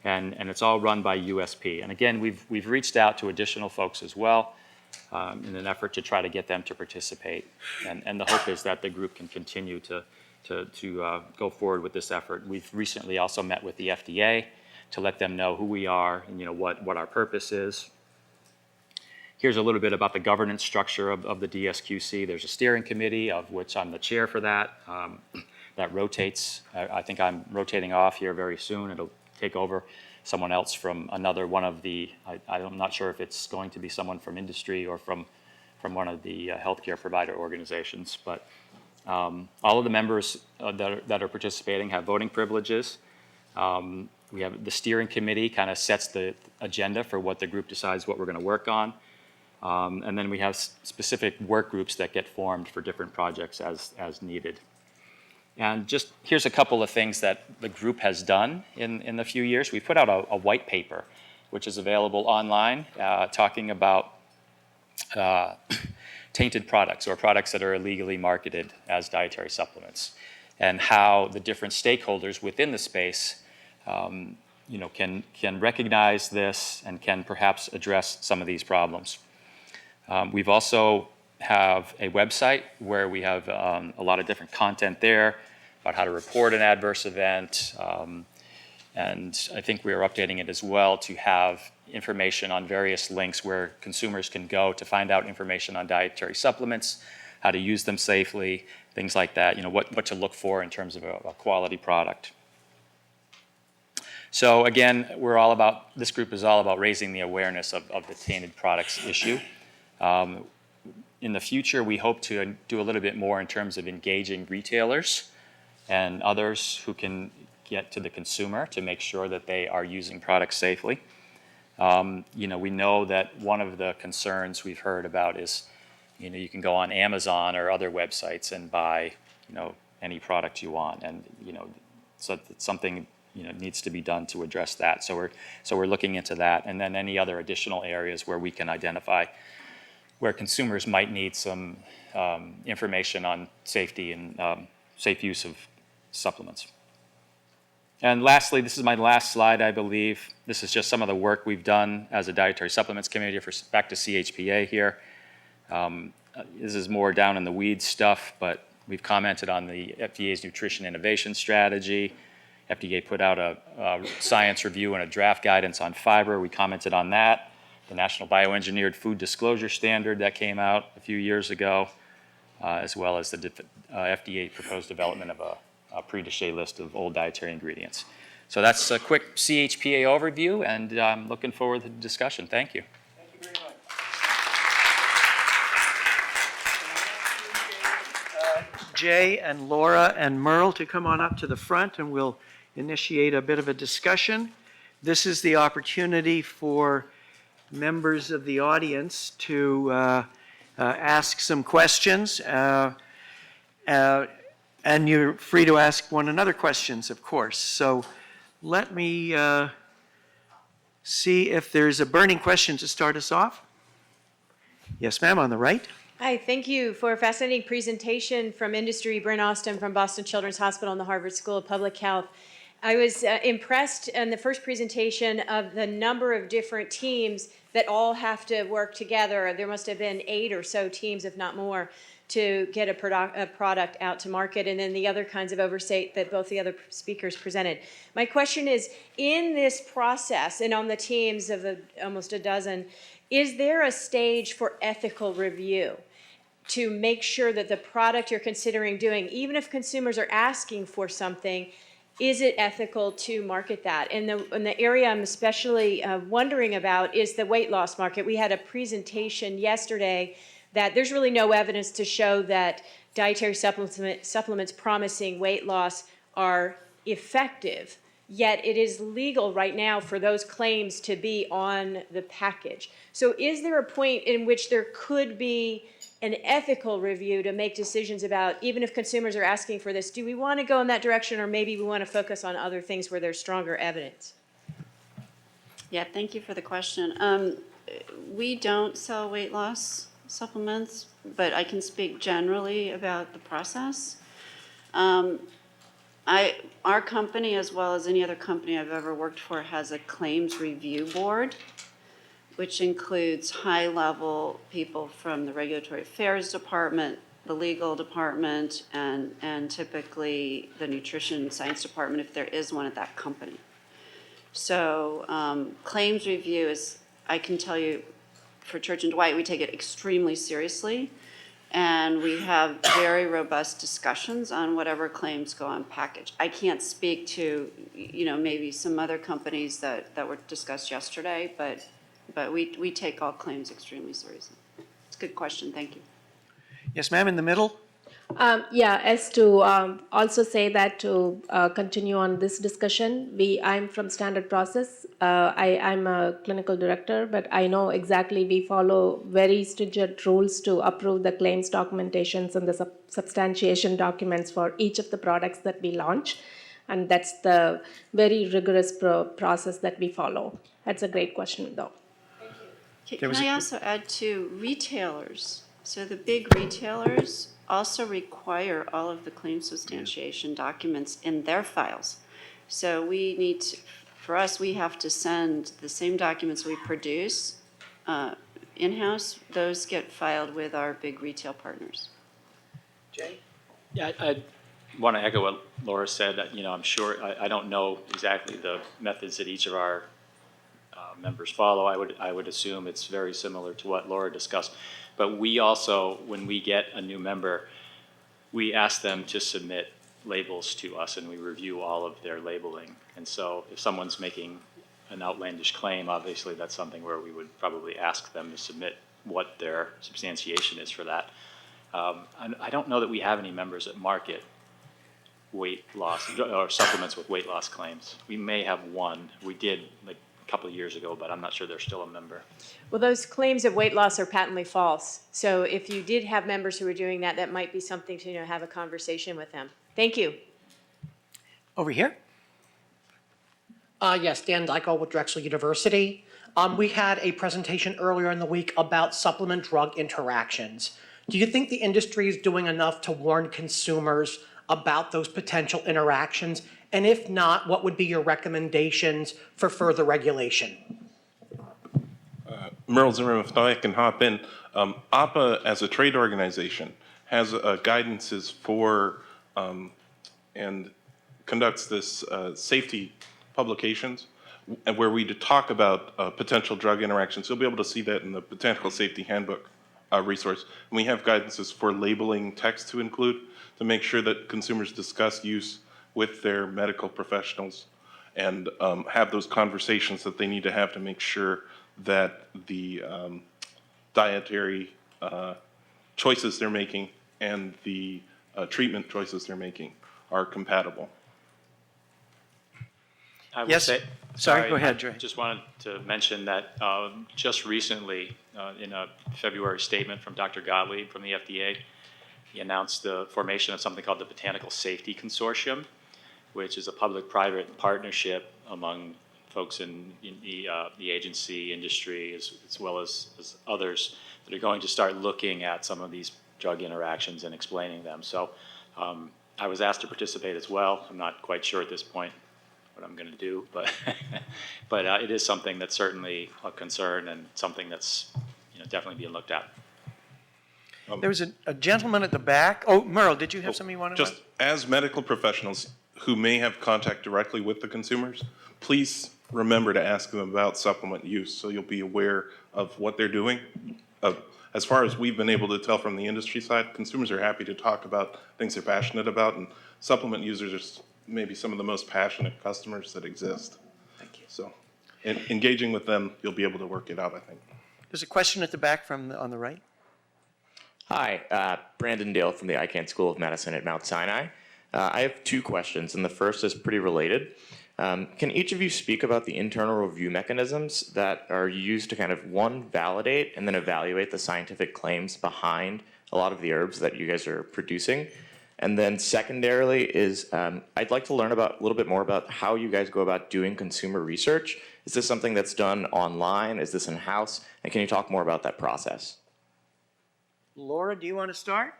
and it's all run by USP. And again, we've reached out to additional folks as well, in an effort to try to get them to participate. And the hope is that the group can continue to go forward with this effort. We've recently also met with the FDA to let them know who we are and what our purpose is. Here's a little bit about the governance structure of the DSQC. There's a steering committee, of which I'm the chair for that. That rotates. I think I'm rotating off here very soon. It'll take over someone else from another one of the, I'm not sure if it's going to be someone from industry or from one of the healthcare provider organizations, but all of the members that are participating have voting privileges. We have the steering committee kind of sets the agenda for what the group decides what we're going to work on. And then we have specific work groups that get formed for different projects as needed. And just here's a couple of things that the group has done in the few years. We put out a white paper, which is available online, talking about tainted products, or products that are illegally marketed as dietary supplements, and how the different stakeholders within the space can recognize this and can perhaps address some of these problems. We've also have a website where we have a lot of different content there about how to report an adverse event. And I think we are updating it as well to have information on various links where consumers can go to find out information on dietary supplements, how to use them safely, things like that, what to look for in terms of a quality product. So again, this group is all about raising the awareness of the tainted products issue. In the future, we hope to do a little bit more in terms of engaging retailers and others who can get to the consumer to make sure that they are using products safely. We know that one of the concerns we've heard about is, you can go on Amazon or other websites and buy, any product you want, and so something needs to be done to address that. So we're looking into that, and then any other additional areas where we can identify where consumers might need some information on safety and safe use of supplements. And lastly, this is my last slide, I believe. This is just some of the work we've done as a dietary supplements committee back to CHPA here. This is more down in the weeds stuff, but we've commented on the FDA's nutrition innovation strategy. FDA put out a science review and a draft guidance on fiber. We commented on that. The National Bioengineered Food Disclosure Standard that came out a few years ago, as well as the FDA proposed development of a pre-Dechet list of old dietary ingredients. So that's a quick CHPA overview, and I'm looking forward to the discussion. Thank you. Jay and Laura and Merle to come on up to the front, and we'll initiate a bit of a discussion. This is the opportunity for members of the audience to ask some questions, and you're free to ask one another questions, of course. So let me see if there's a burning question to start us off. Yes, ma'am, on the right. Hi, thank you for a fascinating presentation from industry. Bryn Austin from Boston Children's Hospital and the Harvard School of Public Health. I was impressed in the first presentation of the number of different teams that all have to work together. There must have been 8 or so teams, if not more, to get a product out to market, and then the other kinds of oversight that both the other speakers presented. My question is, in this process and on the teams of almost a dozen, is there a stage for ethical review to make sure that the product you're considering doing, even if consumers are asking for something, is it ethical to market that? And the area I'm especially wondering about is the weight loss market. We had a presentation yesterday that there's really no evidence to show that dietary supplements promising weight loss are effective, yet it is legal right now for those claims to be on the package. So is there a point in which there could be an ethical review to make decisions about, even if consumers are asking for this, do we want to go in that direction, or maybe we want to focus on other things where there's stronger evidence? Yeah, thank you for the question. We don't sell weight loss supplements, but I can speak generally about the process. Our company, as well as any other company I've ever worked for, has a claims review board, which includes high-level people from the regulatory affairs department, the legal department, and typically the nutrition science department, if there is one at that company. So claims review is, I can tell you, for Church and Dwight, we take it extremely seriously, and we have very robust discussions on whatever claims go on package. I can't speak to, maybe some other companies that were discussed yesterday, but we take all claims extremely seriously. It's a good question, thank you. Yes, ma'am, in the middle. As to also say that to continue on this discussion, I'm from Standard Process. I'm a clinical director, but I know exactly we follow very stringent rules to approve the claims documentations and the substantiation documents for each of the products that we launch. And that's the very rigorous process that we follow. That's a great question, though. Can I also add to retailers? So the big retailers also require all of the claim substantiation documents in their files. So we need to, for us, we have to send the same documents we produce in-house. Those get filed with our big retail partners. Jay? Yeah, I want to echo what Laura said. I'm sure, I don't know exactly the methods that each of our members follow. I would assume it's very similar to what Laura discussed. But we also, when we get a new member, we ask them to submit labels to us, and we review all of their labeling. And so if someone's making an outlandish claim, obviously that's something where we would probably ask them to submit what their substantiation is for that. I don't know that we have any members that market weight loss or supplements with weight loss claims. We may have one. We did like a couple of years ago, but I'm not sure they're still a member. Well, those claims of weight loss are patently false. So if you did have members who were doing that, that might be something to have a conversation with them. Thank you. Over here. Yes, Dan Dyko with Drexel University. We had a presentation earlier in the week about supplement drug interactions. Do you think the industry is doing enough to warn consumers about those potential interactions? And if not, what would be your recommendations for further regulation? Merle Zimmermann, if I can hop in. APA, as a trade organization, has guidances for and conducts this safety publications where we talk about potential drug interactions. You'll be able to see that in the Potential Safety Handbook resource. And we have guidances for labeling text to include to make sure that consumers discuss use with their medical professionals. and have those conversations that they need to have to make sure that the dietary choices they're making and the treatment choices they're making are compatible. I would Yes. say- Sorry, go ahead, I Dre. just wanted to mention that just recently, in a February statement from Dr. Gottlieb from the FDA, he announced the formation of something called the Botanical Safety Consortium, which is a public-private partnership among folks in the agency, industry, as well as others that are going to start looking at some of these drug interactions and explaining them. So I was asked to participate as well. I'm not quite sure at this point what I'm going to do, but but it is something that's certainly a concern and something that's definitely being looked at. There was a gentleman at the back. Oh, Merle, did you have something you wanted to? Just as medical professionals who may have contact directly with the consumers, please remember to ask them about supplement use so you'll be aware of what they're doing. As far as we've been able to tell from the industry side, consumers are happy to talk about things they're passionate about, and supplement users are maybe some of the most passionate customers that exist. Thank you. So engaging with them, you'll be able to work it out, I think. There's a question at the back on the right. Hi, Brandon Dale from the ICANN School of Medicine at Mount Sinai. I have two questions, and the first is pretty related. Can each of you speak about the internal review mechanisms that are used to kind of, one, validate and then evaluate the scientific claims behind a lot of the herbs that you guys are producing? And then secondarily is I'd like to learn a little bit more about how you guys go about doing consumer research. Is this something that's done online? Is this in-house? And can you talk more about that process? Laura, do you want to start?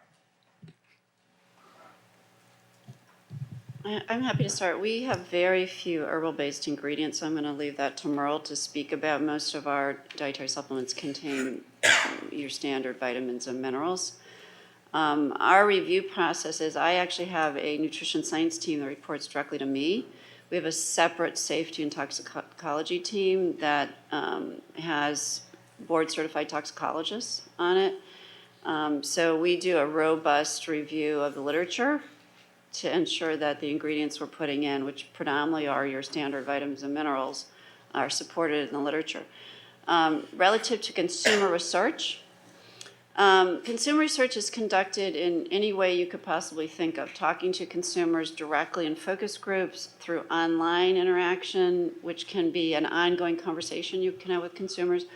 I'm happy to start. We have very few herbal-based ingredients, so I'm going to leave that to Merle to speak about. Most of our dietary supplements contain your standard vitamins and minerals. Our review process is I actually have a nutrition science team that reports directly to me. We have a separate safety and toxicology team that has board-certified toxicologists on it. So we do a robust review of the literature to ensure that the ingredients we're putting in, which predominantly are your standard vitamins and minerals, are supported in the literature. Relative to consumer research is conducted in any way you could possibly think of, talking to consumers directly in focus groups, through online interaction, which can be an ongoing conversation you can have with consumers,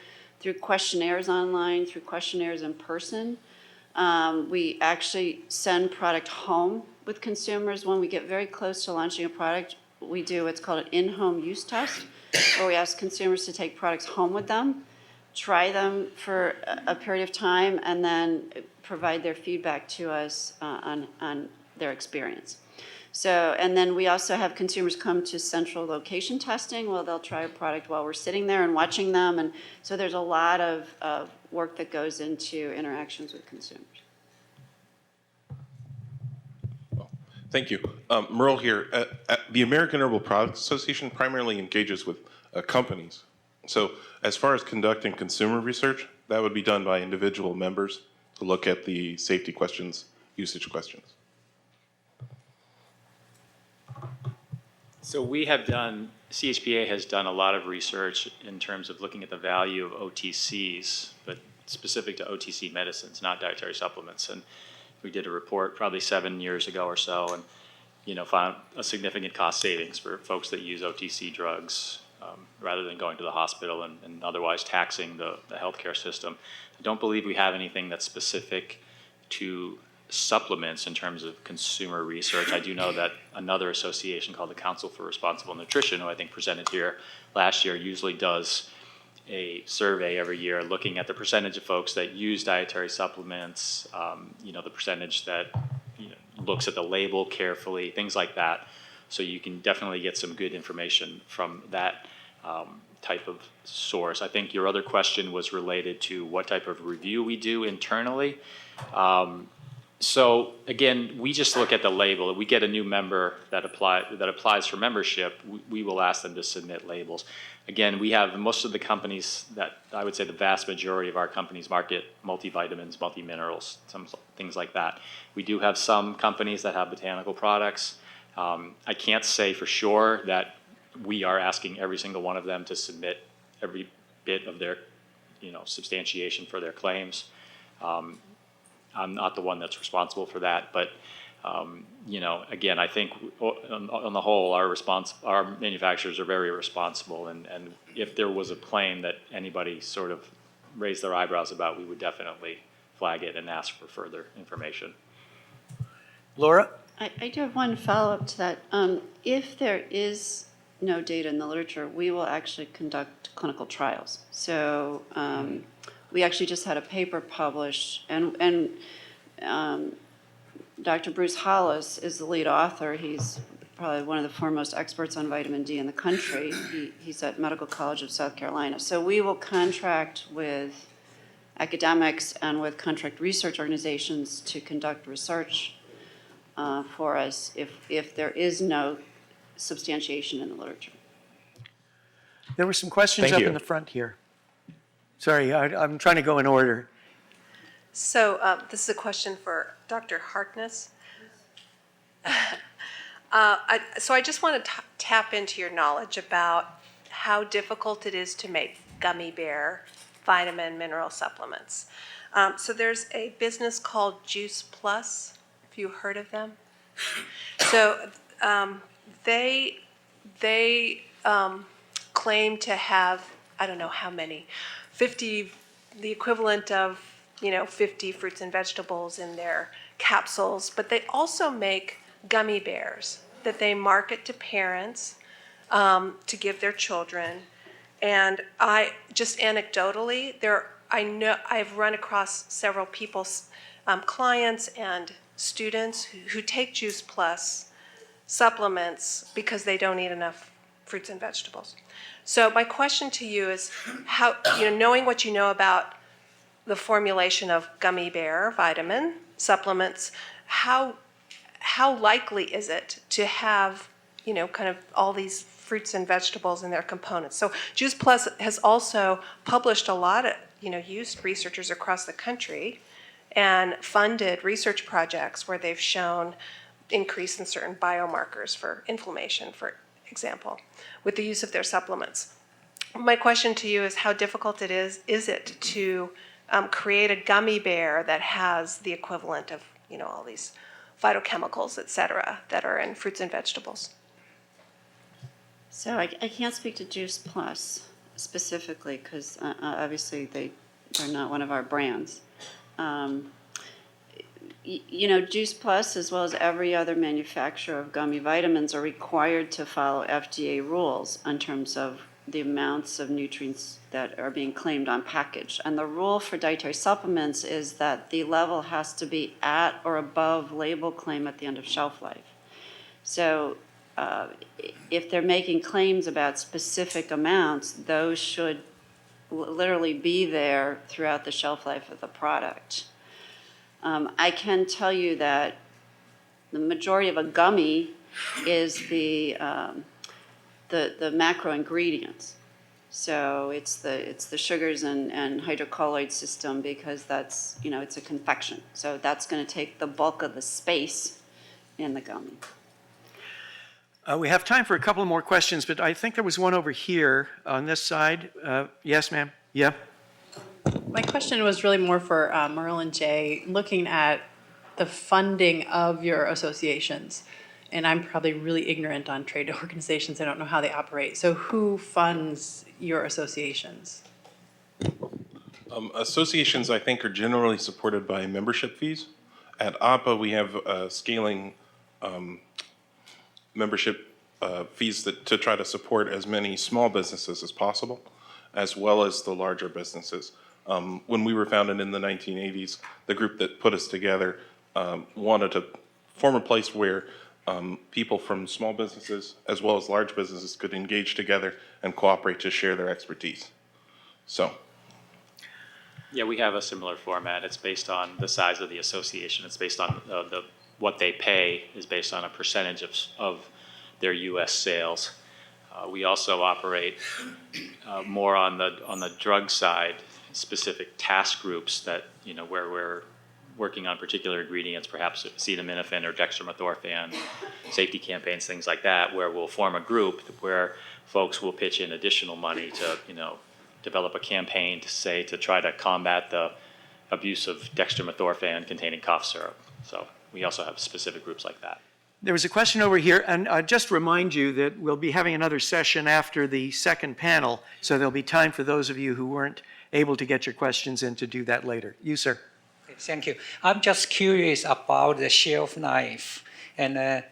through questionnaires online, through questionnaires in person. We actually send product home with consumers. When we get very close to launching a product, we do what's called an in-home use test, where we ask consumers to take products home with them, try them for a period of time, and then provide their feedback to us on their experience. So, and then we also have consumers come to central location testing. Well, they'll try a product while we're sitting there and watching them. And so there's a lot of work that goes into interactions with consumers. Thank you. Merle here. The American Herbal Products Association primarily engages with companies. So as far as conducting consumer research, that would be done by individual members to look at the safety questions, usage questions. So CHPA has done a lot of research in terms of looking at the value of OTCs, but specific to OTC medicines, not dietary supplements. And we did a report probably 7 years ago or so, and found a significant cost savings for folks that use OTC drugs rather than going to the hospital and otherwise taxing the healthcare system. I don't believe we have anything that's specific to supplements in terms of consumer research. I do know that another association called the Council for Responsible Nutrition, who I think presented here last year, usually does a survey every year looking at the percentage of folks that use dietary supplements, the percentage that looks at the label carefully, things like that. So you can definitely get some good information from that type of source. I think your other question was related to what type of review we do internally. So again, we just look at the label. If we get a new member that applies for membership, we will ask them to submit labels. Again, we have most of the companies that I would say the vast majority of our companies market multivitamins, multiminerals, some things like that. We do have some companies that have botanical products. I can't say for sure that we are asking every single one of them to submit every bit of their, substantiation for their claims. I'm not the one that's responsible for that, but again, I think on the whole, our manufacturers are very responsible, and if there was a claim that anybody sort of raised their eyebrows about, we would definitely flag it and ask for further information. Laura? I do have one follow-up to that. If there is no data in the literature, we will actually conduct clinical trials. So we actually just had a paper published, and Dr. Bruce Hollis is the lead author. He's probably one of the foremost experts on vitamin D in the country. He's at Medical College of South Carolina. So we will contract with academics and with contract research organizations to conduct research for us if there is no substantiation in the literature. There were some questions Thank up you. in the front here. Sorry, I'm trying to go in order. So this is a question for Dr. Harkness. So I just want to tap into your knowledge about how difficult it is to make gummy bear vitamin mineral supplements. So there's a business called Juice Plus. Have you heard of them? So they claim to have, I don't know how many, 50, the equivalent of 50 fruits and vegetables in their capsules, but they also make gummy bears that they market to parents to give their children. And I just anecdotally, I've run across several people's clients and students who take Juice Plus supplements because they don't eat enough fruits and vegetables. So my question to you is, how, knowing what you know about the formulation of gummy bear vitamin supplements, how likely is it to have, kind of all these fruits and vegetables in their components? So Juice Plus has also published a lot of, used researchers across the country and funded research projects where they've shown increase in certain biomarkers for inflammation, for example, with the use of their supplements. My question to you is how difficult is it to create a gummy bear that has the equivalent of, all these phytochemicals, et cetera, that are in fruits and vegetables? So I can't speak to Juice Plus specifically because obviously they're not one of our brands. Juice Plus, as well as every other manufacturer of gummy vitamins, are required to follow FDA rules in terms of the amounts of nutrients that are being claimed on package. And the rule for dietary supplements is that the level has to be at or above label claim at the end of shelf life. So if they're making claims about specific amounts, those should literally be there throughout the shelf life of the product. I can tell you that the majority of a gummy is the macro ingredients. So it's the sugars and hydrocolloid system because that's, it's a confection. So that's going to take the bulk of the space in the gummy. We have time for a couple more questions, but I think there was one over here on this side. Yes, ma'am? Yeah? My question was really more for Merle and Jay, looking at the funding of your associations. And I'm probably really ignorant on trade organizations. I don't know how they operate. So who funds your associations? Associations, I think, are generally supported by membership fees. At APA, we have scaling membership fees to try to support as many small businesses as possible, as well as the larger businesses. When we were founded in the 1980s, the group that put us together wanted to form a place where people from small businesses as well as large businesses could engage together and cooperate to share their expertise. So. Yeah, we have a similar format. It's based on the size of the association. It's based on what they pay is based on a percentage of their U.S. sales. We also operate more on the drug side, specific task groups that where working on particular ingredients, perhaps acetaminophen or dextromethorphan, safety campaigns, things like that, where we'll form a group where folks will pitch in additional money to, develop a campaign to try to combat the abuse of dextromethorphan containing cough syrup. So we also have specific groups like that. There was a question over here, and just remind you that we'll be having another session after the second panel, so there'll be time for those of you who weren't able to get your questions in to do that later. You, sir. Thank you. I'm just curious about the shelf life and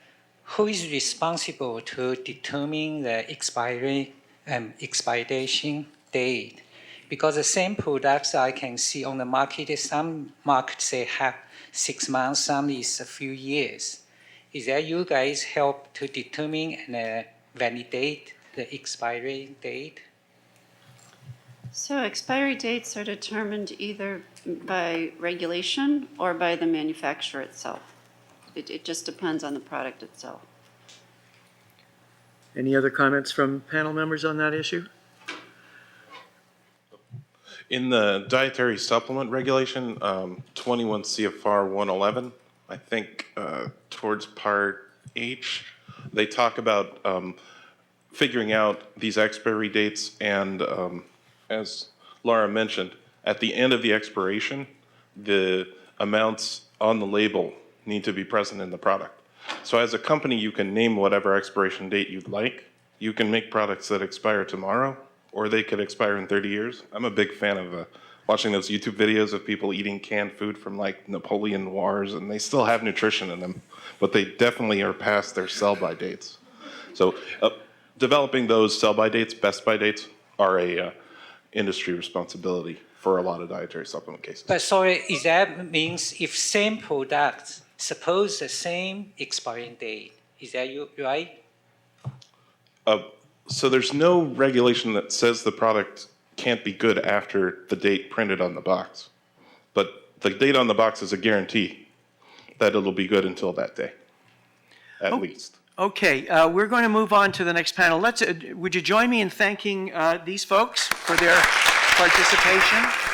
who is responsible to determine the expiry and expiration date? Because the same products I can see on the market, some markets say have 6 months, some is a few years. Is that you guys help to determine and validate the expiry date? So expiry dates are determined either by regulation or by the manufacturer itself. It just depends on the product itself. Any other comments from panel members on that issue? In the dietary supplement regulation, 21 CFR 111, I think towards Part H, they talk about figuring out these expiry dates, and as Laura mentioned, at the end of the expiration, the amounts on the label need to be present in the product. So as a company, you can name whatever expiration date you'd like. You can make products that expire tomorrow, or they could expire in 30 years. I'm a big fan of watching those YouTube videos of people eating canned food from like Napoleon Wars, and they still have nutrition in them, but they definitely are past their sell-by dates. So developing those sell-by dates, best-by dates, are a industry responsibility for a lot of dietary supplement cases. But sorry, is that means if same products, suppose the same expiring date, is that you right? So there's no regulation that says the product can't be good after the date printed on the box. But the date on the box is a guarantee that it'll be good until that day, at least. Okay, we're going to move on to the next panel. Would you join me in thanking these folks for their participation?